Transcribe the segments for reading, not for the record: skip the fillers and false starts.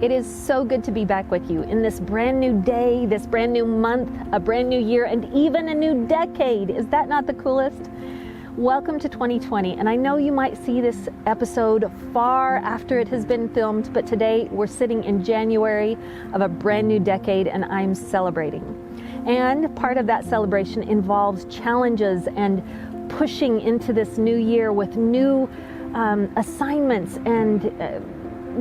It is so good to be back with you in this brand new day, this brand new month, a brand new year, and even a new decade. Is that not the coolest? Welcome to 2020, and I know you might see this episode far after it has been filmed, but today we're sitting in January of a brand new decade, and I'm celebrating. And part of that celebration involves challenges and pushing into this new year with new assignments and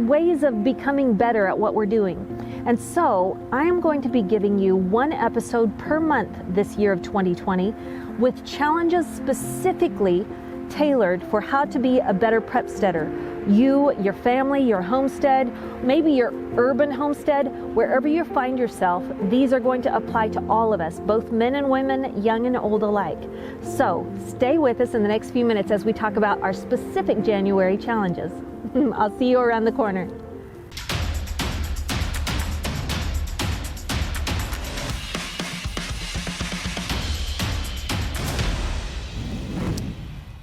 ways of becoming better at what we're doing. And so I am going to be giving you one episode per month this year of 2020 with challenges specifically tailored for how to be a better prepsteader. You, your family, your homestead, maybe your urban homestead, wherever you find yourself, these are going to apply to all of us, both men and women, young and old alike. So stay with us in the next few minutes as we talk about our specific January challenges. I'll see you around the corner.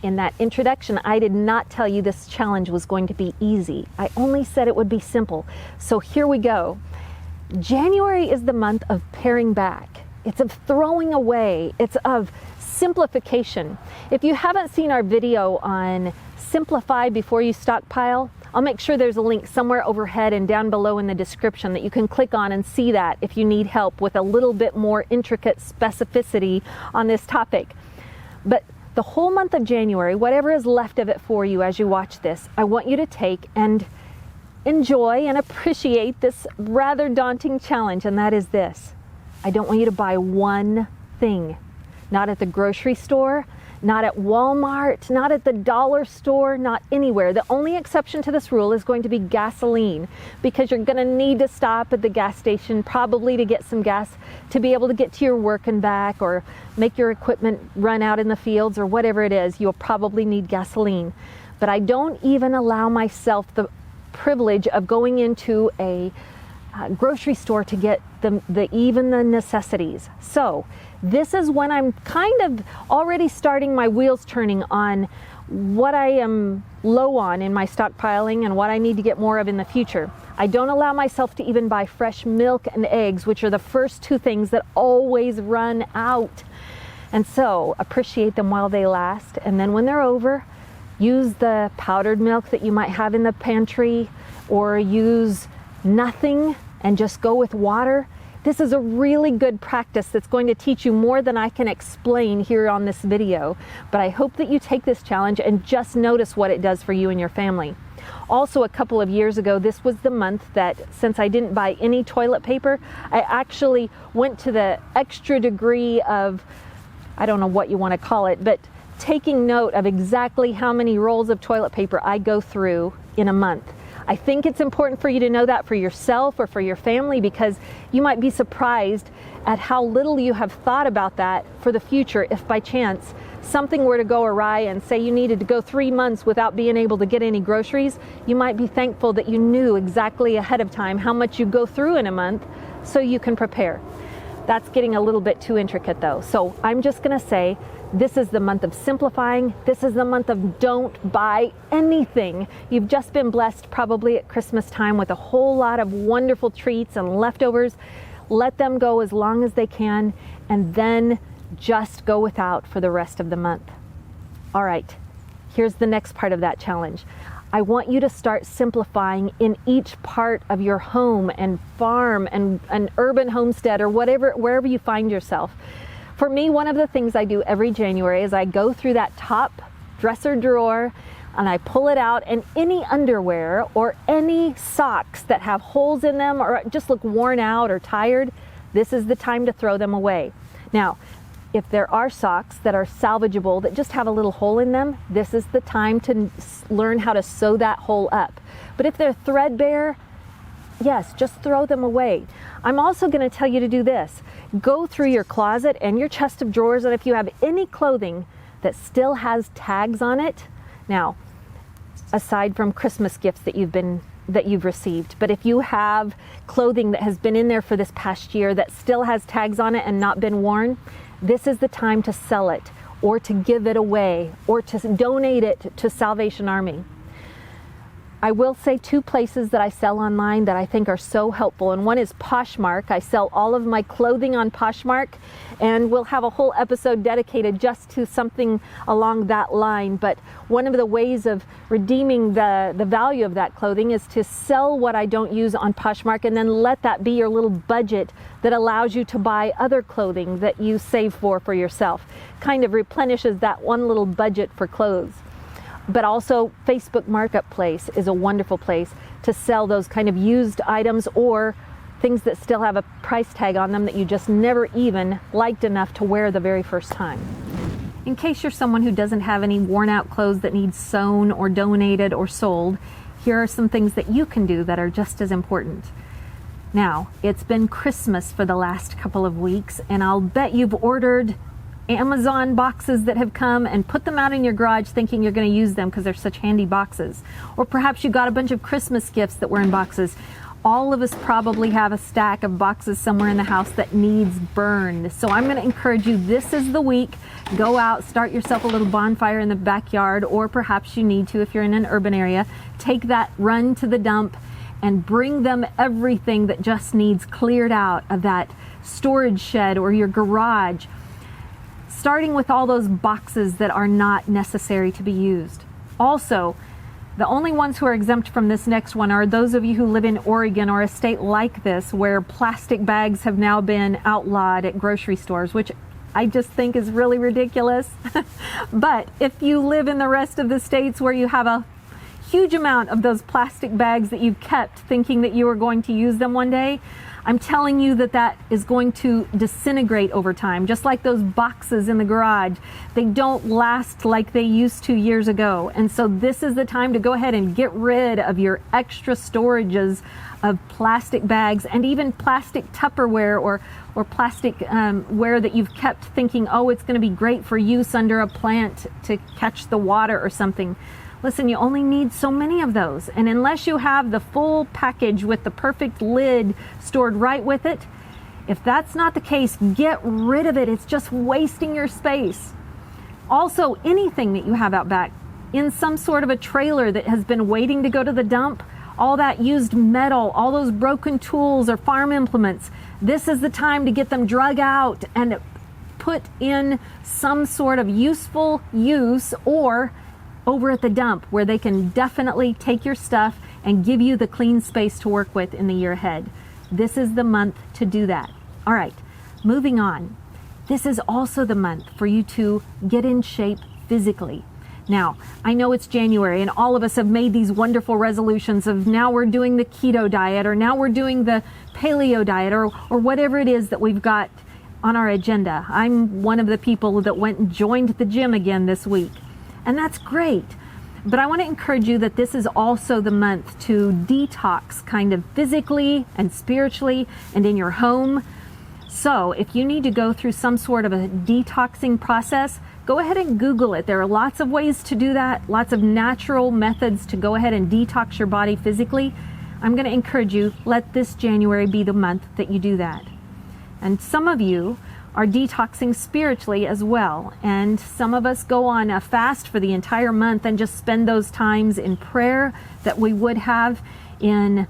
In that introduction, I did not tell you this challenge was going to be easy. I only said it would be simple. So here we go. January is the month of paring back. It's of throwing away. It's of simplification. If you haven't seen our video on simplify before you stockpile, I'll make sure there's a link somewhere overhead and down below in the description that you can click on and see that if you need help with a little bit more intricate specificity on this topic. But the whole month of January, whatever is left of it for you as you watch this, I want you to take and enjoy and appreciate this rather daunting challenge, and that is this. I don't want you to buy one thing. Not at the grocery store, not at Walmart, not at the dollar store, not anywhere. The only exception to this rule is going to be gasoline, because you're going to need to stop at the gas station probably to get some gas to be able to get to your work and back, or make your equipment run out in the fields, or whatever it is. You'll probably need gasoline. But I don't even allow myself the privilege of going into a grocery store to get even the necessities. So this is when I'm kind of already starting my wheels turning on what I am low on in my stockpiling and what I need to get more of in the future. I don't allow myself to even buy fresh milk and eggs, which are the first two things that always run out. And so appreciate them while they last. And then when they're over, use the powdered milk that you might have in the pantry, or use nothing and just go with water. This is a really good practice that's going to teach you more than I can explain here on this video. But I hope that you take this challenge and just notice what it does for you and your family. Also, a couple of years ago, this was the month that, since I didn't buy any toilet paper, I actually went to the extra degree of, I don't know what you want to call it, but taking note of exactly how many rolls of toilet paper I go through in a month. I think it's important for you to know that for yourself or for your family, because you might be surprised at how little you have thought about that for the future. If by chance something were to go awry and say you needed to go 3 months without being able to get any groceries, you might be thankful that you knew exactly ahead of time how much you go through in a month so you can prepare. That's getting a little bit too intricate though. So I'm just going to say, this is the month of simplifying. This is the month of don't buy anything. You've just been blessed probably at Christmas time with a whole lot of wonderful treats and leftovers. Let them go as long as they can, and then just go without for the rest of the month. All right, here's the next part of that challenge. I want you to start simplifying in each part of your home and farm and an urban homestead, or wherever you find yourself. For me, one of the things I do every January is I go through that top dresser drawer and I pull it out, and any underwear or any socks that have holes in them or just look worn out or tired, this is the time to throw them away. Now, if there are socks that are salvageable that just have a little hole in them, this is the time to learn how to sew that hole up. But if they're threadbare, yes, just throw them away. I'm also going to tell you to do this. Go through your closet and your chest of drawers, and if you have any clothing that still has tags on it, now, aside from Christmas gifts that you've received, but if you have clothing that has been in there for this past year that still has tags on it and not been worn, this is the time to sell it, or to give it away, or to donate it to Salvation Army. I will say 2 places that I sell online that I think are so helpful, and one is Poshmark. I sell all of my clothing on Poshmark, and we'll have a whole episode dedicated just to something along that line. But one of the ways of redeeming the value of that clothing is to sell what I don't use on Poshmark, and then let that be your little budget that allows you to buy other clothing that you save for yourself. Kind of replenishes that one little budget for clothes. But also Facebook Marketplace is a wonderful place to sell those kind of used items or things that still have a price tag on them that you just never even liked enough to wear the very first time. In case you're someone who doesn't have any worn out clothes that need sewn or donated or sold, here are some things that you can do that are just as important. Now, it's been Christmas for the last couple of weeks, and I'll bet you've ordered Amazon boxes that have come and put them out in your garage thinking you're going to use them because they're such handy boxes. Or perhaps you got a bunch of Christmas gifts that were in boxes. All of us probably have a stack of boxes somewhere in the house that needs burned. So I'm going to encourage you, this is the week. Go out, start yourself a little bonfire in the backyard, or perhaps you need to if you're in an urban area. Take that run to the dump and bring them everything that just needs cleared out of that storage shed or your garage, starting with all those boxes that are not necessary to be used. Also, the only ones who are exempt from this next one are those of you who live in Oregon or a state like this where plastic bags have now been outlawed at grocery stores, which I just think is really ridiculous. But if you live in the rest of the states where you have a huge amount of those plastic bags that you've kept thinking that you were going to use them one day, I'm telling you that that is going to disintegrate over time, just like those boxes in the garage. They don't last like they used to years ago. And so this is the time to go ahead and get rid of your extra storages of plastic bags and even plastic Tupperware or plastic ware that you've kept thinking, oh, it's going to be great for use under a plant to catch the water or something. Listen, you only need so many of those. And unless you have the full package with the perfect lid stored right with it, if that's not the case, get rid of it. It's just wasting your space. Also, anything that you have out back in some sort of a trailer that has been waiting to go to the dump, all that used metal, all those broken tools or farm implements, this is the time to get them drug out and put in some sort of useful use or over at the dump where they can definitely take your stuff and give you the clean space to work with in the year ahead. This is the month to do that. All right, moving on. This is also the month for you to get in shape physically. Now, I know it's January and all of us have made these wonderful resolutions of now we're doing the keto diet or now we're doing the paleo diet or whatever it is that we've got on our agenda. I'm one of the people that went and joined the gym again this week. And that's great. But I want to encourage you that this is also the month to detox kind of physically and spiritually and in your home. So if you need to go through some sort of a detoxing process, go ahead and Google it. There are lots of ways to do that, lots of natural methods to go ahead and detox your body physically. I'm going to encourage you, let this January be the month that you do that. And some of you are detoxing spiritually as well. And some of us go on a fast for the entire month and just spend those times in prayer that we would have in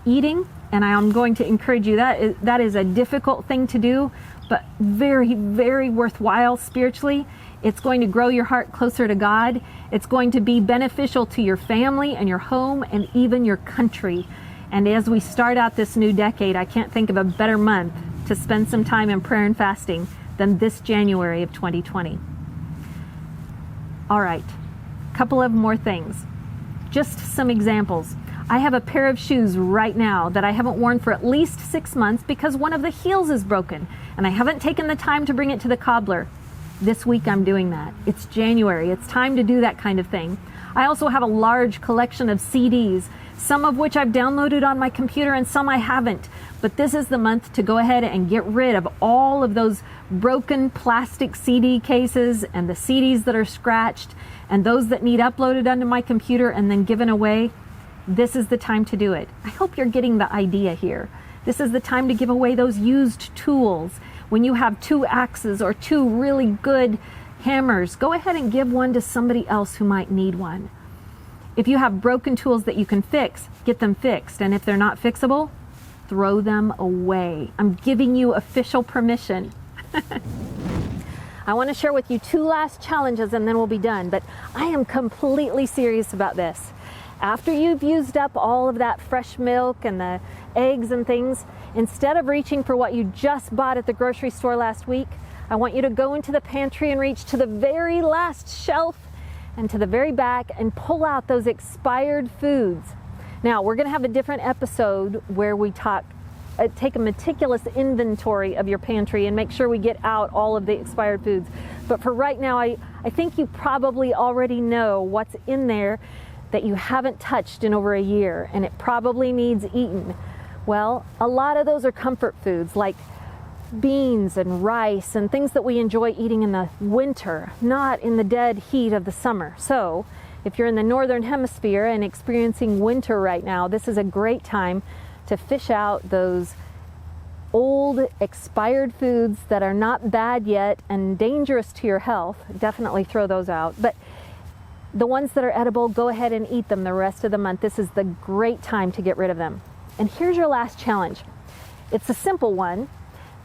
eating. And I'm going to encourage you, that is a difficult thing to do, but very, very worthwhile spiritually. It's going to grow your heart closer to God. It's going to be beneficial to your family and your home and even your country. And as we start out this new decade, I can't think of a better month to spend some time in prayer and fasting than this January of 2020. All right, a couple of more things. Just some examples. I have a pair of shoes right now that I haven't worn for at least 6 months because one of the heels is broken and I haven't taken the time to bring it to the cobbler. This week I'm doing that. It's January. It's time to do that kind of thing. I also have a large collection of CDs, some of which I've downloaded on my computer and some I haven't. But this is the month to go ahead and get rid of all of those broken plastic CD cases and the CDs that are scratched and those that need uploaded onto my computer and then given away. This is the time to do it. I hope you're getting the idea here. This is the time to give away those used tools. When you have 2 axes or 2 really good hammers, go ahead and give one to somebody else who might need one. If you have broken tools that you can fix, get them fixed. And if they're not fixable, throw them away. I'm giving you official permission. I want to share with you 2 last challenges and then we'll be done. But I am completely serious about this. After you've used up all of that fresh milk and the eggs and things, instead of reaching for what you just bought at the grocery store last week, I want you to go into the pantry and reach to the very last shelf and to the very back and pull out those expired foods. Now, we're going to have a different episode where we take a meticulous inventory of your pantry and make sure we get out all of the expired foods. But for right now, I think you probably already know what's in there that you haven't touched in over a year, and it probably needs eaten. Well, a lot of those are comfort foods like beans and rice and things that we enjoy eating in the winter, not in the dead heat of the summer. So if you're in the northern hemisphere and experiencing winter right now, this is a great time to fish out those old expired foods that are not bad yet and dangerous to your health. Definitely throw those out. But the ones that are edible, go ahead and eat them the rest of the month. This is the great time to get rid of them. And here's your last challenge. It's a simple one,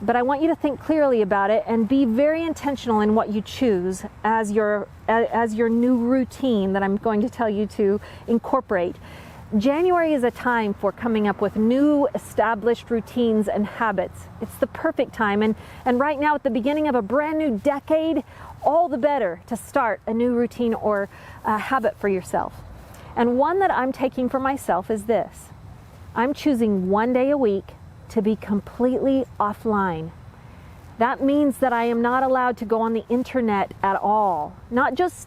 but I want you to think clearly about it and be very intentional in what you choose as your new routine that I'm going to tell you to incorporate. January is a time for coming up with new established routines and habits. It's the perfect time, and right now at the beginning of a brand new decade, all the better to start a new routine or a habit for yourself. And one that I'm taking for myself is this. I'm choosing 1 day a week to be completely offline. That means that I am not allowed to go on the internet at all. Not just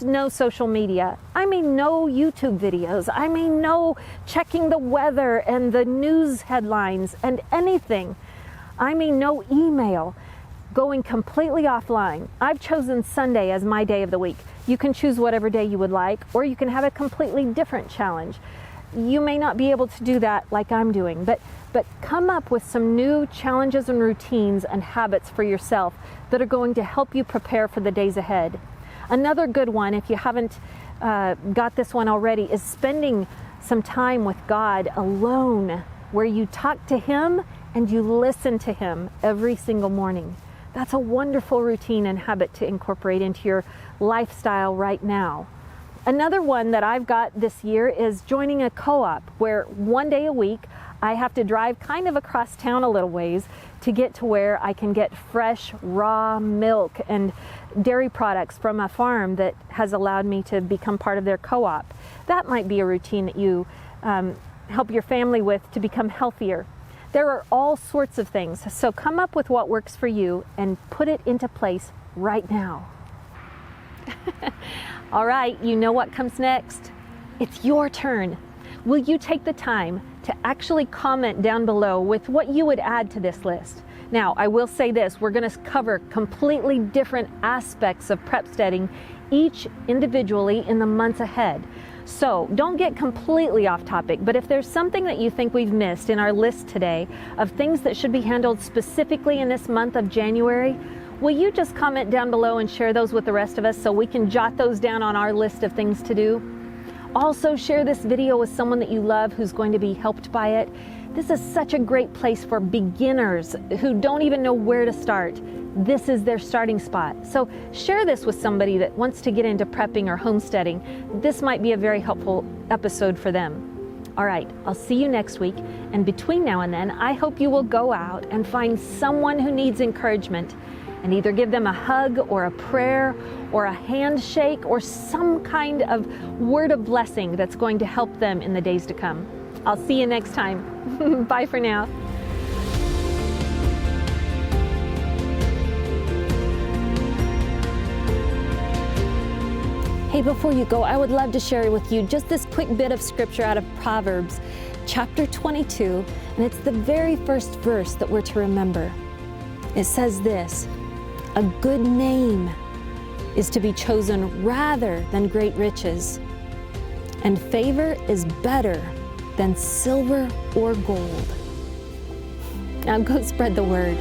no social media. I mean no YouTube videos. I mean no checking the weather and the news headlines and anything. I mean no email. Going completely offline. I've chosen Sunday as my day of the week. You can choose whatever day you would like, or you can have a completely different challenge. You may not be able to do that like I'm doing, but come up with some new challenges and routines and habits for yourself that are going to help you prepare for the days ahead. Another good one, if you haven't got this one already, is spending some time with God alone, where you talk to Him and you listen to Him every single morning. That's a wonderful routine and habit to incorporate into your lifestyle right now. Another one that I've got this year is joining a co-op where 1 day a week I have to drive kind of across town a little ways to get to where I can get fresh, raw milk and dairy products from a farm that has allowed me to become part of their co-op. That might be a routine that you help your family with to become healthier. There are all sorts of things, so come up with what works for you and put it into place right now. All right, you know what comes next? It's your turn. Will you take the time to actually comment down below with what you would add to this list? Now, I will say this, we're going to cover completely different aspects of prepsteading, each individually in the months ahead. So don't get completely off topic, but if there's something that you think we've missed in our list today of things that should be handled specifically in this month of January, will you just comment down below and share those with the rest of us so we can jot those down on our list of things to do? Also, share this video with someone that you love who's going to be helped by it. This is such a great place for beginners who don't even know where to start. This is their starting spot. So share this with somebody that wants to get into prepping or homesteading. This might be a very helpful episode for them. All right, I'll see you next week. And between now and then, I hope you will go out and find someone who needs encouragement and either give them a hug or a prayer or a handshake or some kind of word of blessing that's going to help them in the days to come. I'll see you next time. Bye for now. Hey, before you go, I would love to share with you just this quick bit of scripture out of Proverbs, chapter 22, and it's the very first verse that we're to remember. It says this: a good name is to be chosen rather than great riches, and favor is better than silver or gold. Now go spread the word.